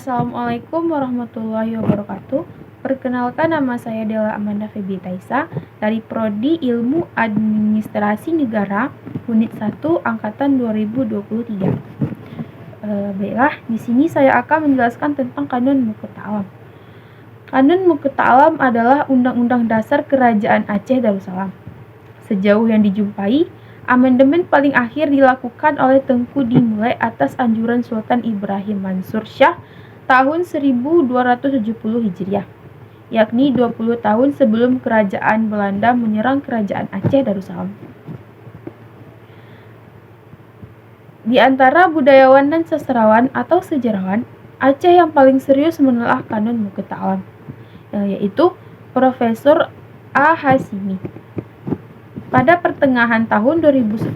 Assalamualaikum warahmatullahi wabarakatuh. Perkenalkan, nama saya Della Amanda Febi Taisa dari Prodi Ilmu Administrasi Negara Unit 1 Angkatan 2023. Baiklah, di sini saya akan menjelaskan tentang Kanun Muka Ta'alam. Kanun Muka Ta'alam adalah Undang-Undang Dasar Kerajaan Aceh Darussalam. Sejauh yang dijumpai, amandemen paling akhir dilakukan oleh Tengku dimulai atas anjuran Sultan Ibrahim Mansur Shah tahun 1270 Hijriah, yakni 20 tahun sebelum kerajaan Belanda menyerang kerajaan Aceh Darussalam. Di antara budayawan dan sastrawan atau sejarawan Aceh yang paling serius menelaah Kanun Muka Ta'alam, yaitu Profesor A. Hasimi. Pada pertengahan tahun 2010,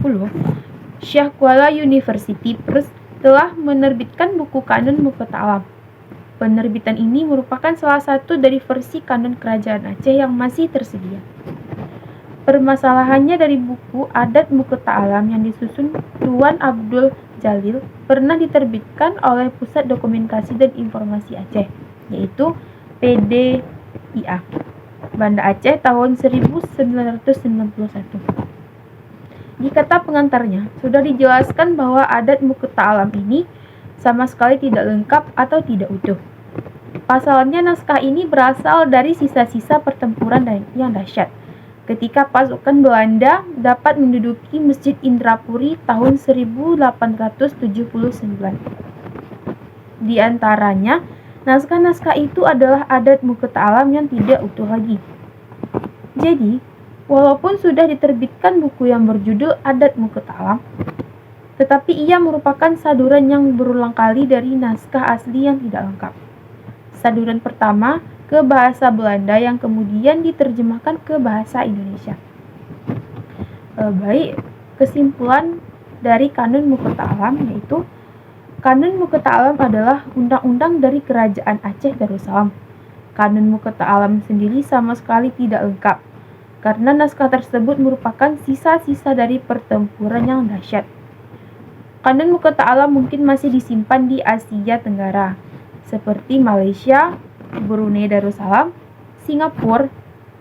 Syekh Kuala University Press telah menerbitkan buku Kanun Muka Ta'alam. Penerbitan ini merupakan salah satu dari versi kanun kerajaan Aceh yang masih tersedia. Permasalahannya dari buku Adat Muka Ta'alam yang disusun Tuan Abdul Jalil pernah diterbitkan oleh Pusat Dokumentasi dan Informasi Aceh, yaitu PDIA. Banda Aceh tahun 1991. Di kata pengantarnya, sudah dijelaskan bahwa adat Muka Ta'alam ini sama sekali tidak lengkap atau tidak utuh. Pasalnya, naskah ini berasal dari sisa-sisa pertempuran yang dahsyat ketika pasukan Belanda dapat menduduki Masjid Indrapuri tahun 1879. Di antaranya, naskah-naskah itu adalah adat Muka Ta'alam yang tidak utuh lagi. Jadi, walaupun sudah diterbitkan buku yang berjudul Adat Muka Ta'alam, tetapi ia merupakan saduran yang berulang kali dari naskah asli yang tidak lengkap. Saduran pertama ke bahasa Belanda yang kemudian diterjemahkan ke bahasa Indonesia. Baik, kesimpulan dari Kanun Muka Ta'alam yaitu Kanun Muka Ta'alam adalah undang-undang dari Kerajaan Aceh Darussalam. Kanun Muka Ta'alam sendiri sama sekali tidak lengkap, karena naskah tersebut merupakan sisa-sisa dari pertempuran yang dahsyat. Kanun Muka Ta'alam mungkin masih disimpan di Asia Tenggara, seperti Malaysia, Brunei Darussalam, Singapura,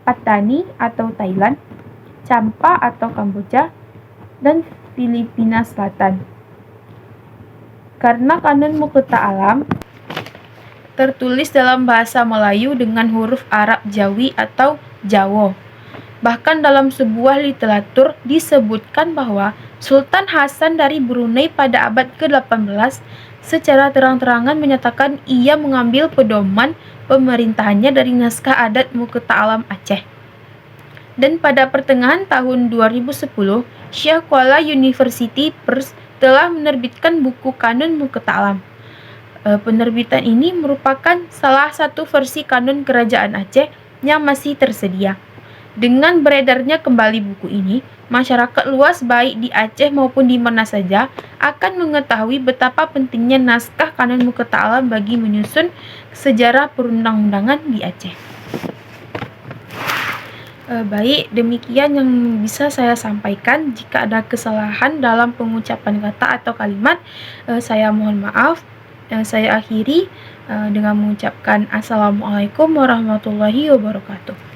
Patani atau Thailand, Champa atau Kamboja, dan Filipina Selatan. Karena Kanun Muka Ta'alam tertulis dalam bahasa Melayu dengan huruf Arab Jawi atau Jawa. Bahkan dalam sebuah literatur disebutkan bahwa Sultan Hasan dari Brunei pada abad ke-18 secara terang-terangan menyatakan ia mengambil pedoman pemerintahannya dari naskah adat Muka Ta'alam Aceh. Dan pada pertengahan tahun 2010, Syekh Kuala University Press telah menerbitkan buku Kanun Muka Ta'alam. Penerbitan ini merupakan salah satu versi kanun kerajaan Aceh yang masih tersedia. Dengan beredarnya kembali buku ini, masyarakat luas baik di Aceh maupun di mana saja akan mengetahui betapa pentingnya naskah Kanun Muka Ta'alam bagi menyusun sejarah perundang-undangan di Aceh. Baik, demikian yang bisa saya sampaikan. Jika ada kesalahan dalam pengucapan kata atau kalimat, saya mohon maaf. Saya akhiri dengan mengucapkan Assalamualaikum warahmatullahi wabarakatuh.